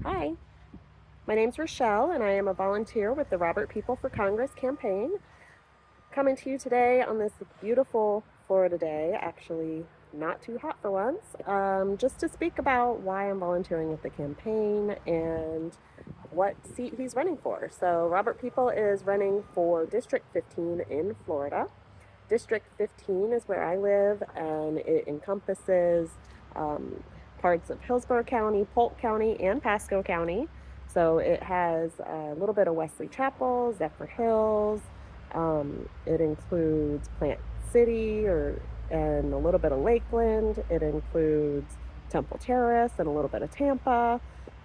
Hi, my name's Rachelle, and I am a volunteer with the Robert People for Congress campaign. Coming to you today on this beautiful Florida day, actually not too hot for once, just to speak about why I'm volunteering with the campaign and what seat he's running for. So, Robert People is running for District 15 in Florida. District 15 is where I live, and it encompasses um, parts of Hillsborough County, Polk County, and Pasco County. So it has a little bit of Wesley Chapel, Zephyr Hills. It includes Plant City and a little bit of Lakeland. It includes Temple Terrace and a little bit of Tampa.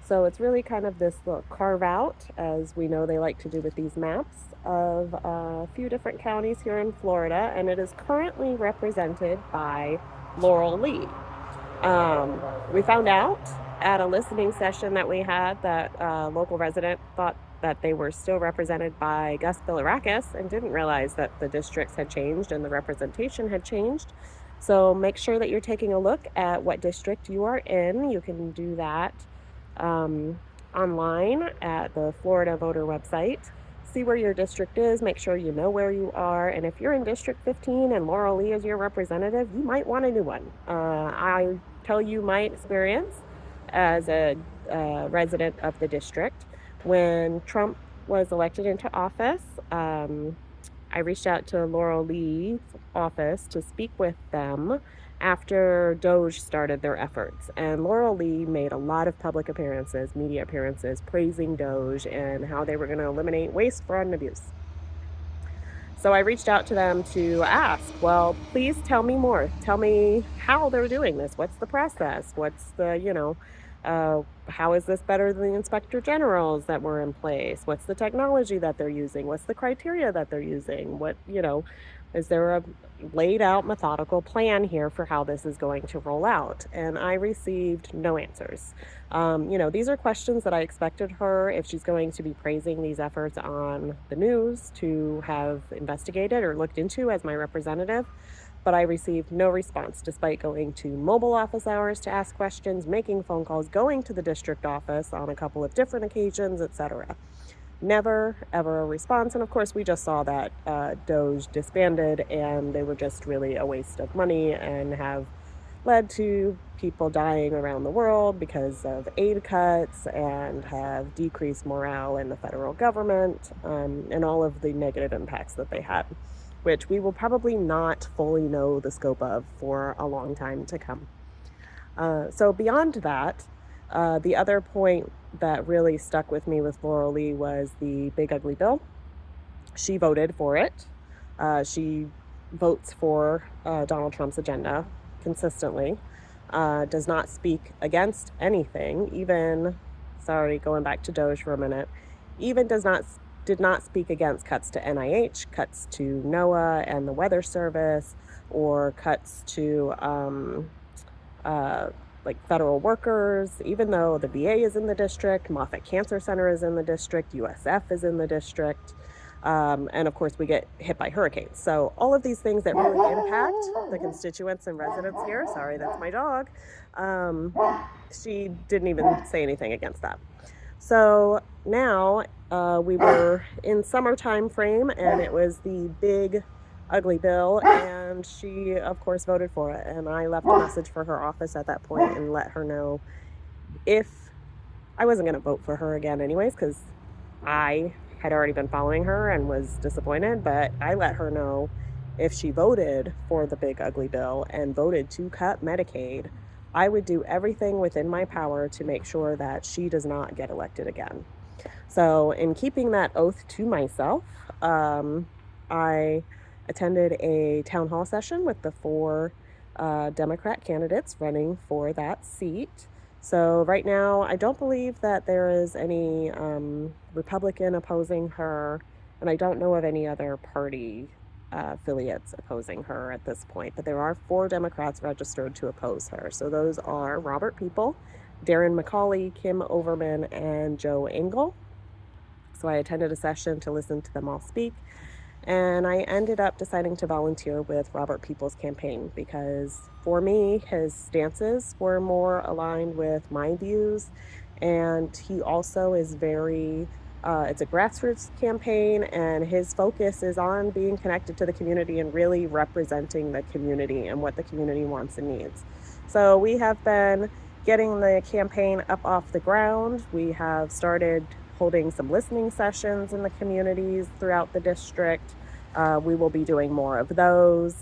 So it's really kind of this little carve out, as we know they like to do with these maps, of a few different counties here in Florida, and it is currently represented by Laurel Lee. We found out at a listening session that we had that a local resident thought that they were still represented by Gus Bilirakis and didn't realize that the districts had changed and the representation had changed. So make sure that you're taking a look at what district you are in. You can do that online at the Florida voter website. See where your district is, make sure you know where you are, and if you're in District 15 and Laurel Lee is your representative, you might want a new one. I tell you my experience as a resident of the district. When Trump was elected into office, I reached out to Laurel Lee's office to speak with them after Doge started their efforts. And Laurel Lee made a lot of public appearances, media appearances, praising Doge and how they were going to eliminate waste, fraud, and abuse. So I reached out to them to ask, well, please tell me more. Tell me how they're doing this. What's the process? What's the, how is this better than the inspector generals that were in place? What's the technology that they're using? What's the criteria that they're using? Is there a laid out methodical plan here for how this is going to roll out? And I received no answers. These are questions that I expected her, if she's going to be praising these efforts on the news, to have investigated or looked into as my representative. But I received no response, despite going to mobile office hours to ask questions, making phone calls, going to the district office on a couple of different occasions, etc. Never, ever a response. And of course, we just saw that Doge disbanded, and they were just really a waste of money and have led to people dying around the world because of aid cuts, and have decreased morale in the federal government, and all of the negative impacts that they had, which we will probably not fully know the scope of for a long time to come. So beyond that, the other point that really stuck with me with Laurel Lee was the Big Ugly Bill. She voted for it. She votes for Donald Trump's agenda consistently, does not speak against anything, going back to Doge for a minute, did not speak against cuts to NIH, cuts to NOAA and the Weather Service, or cuts to federal workers, even though the VA is in the district, Moffitt Cancer Center is in the district, USF is in the district, and of course we get hit by hurricanes. So all of these things that really impact the constituents and residents here, sorry, that's my dog, she didn't even say anything against that. So now we were in summertime frame, and it was the Big Ugly Bill, and she of course voted for it. And I left a message for her office at that point and let her know if I wasn't going to vote for her again anyways, because I had already been following her and was disappointed, but I let her know if she voted for the Big Ugly Bill and voted to cut Medicaid, I would do everything within my power to make sure that she does not get elected again. So in keeping that oath to myself, I attended a town hall session with the 4 Democrat candidates running for that seat. So right now, I don't believe that there is any Republican opposing her, and I don't know of any other party affiliates opposing her at this point. But there are 4 Democrats registered to oppose her. So those are Robert People, Darren McCauley, Kim Overman, and Joe Engel. So I attended a session to listen to them all speak. And I ended up deciding to volunteer with Robert People's campaign because, for me, his stances were more aligned with my views And he also is very, it's a grassroots campaign, and his focus is on being connected to the community and really representing the community and what the community wants and needs. So we have been getting the campaign up off the ground. We have started holding some listening sessions in the communities throughout the district. We will be doing more of those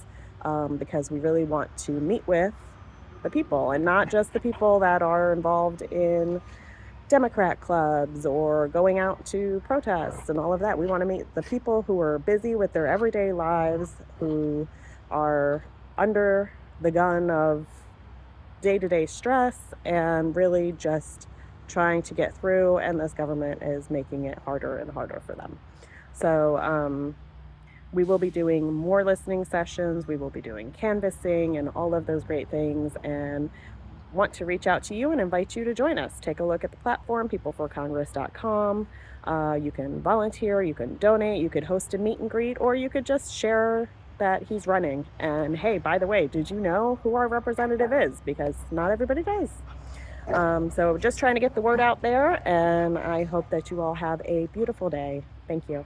because we really want to meet with the people, and not just the people that are involved in Democrat clubs or going out to protests and all of that. We want to meet the people who are busy with their everyday lives, who are under the gun of day-to-day stress and really just trying to get through, and this government is making it harder and harder for them. So we will be doing more listening sessions, we will be doing canvassing and all of those great things, and want to reach out to you and invite you to join us. Take a look at the platform, peopleforcongress.com. You can volunteer, you can donate, you could host a meet and greet, or you could just share that he's running. And hey, by the way, did you know who our representative is? Because not everybody does. So just trying to get the word out there, and I hope that you all have a beautiful day. Thank you.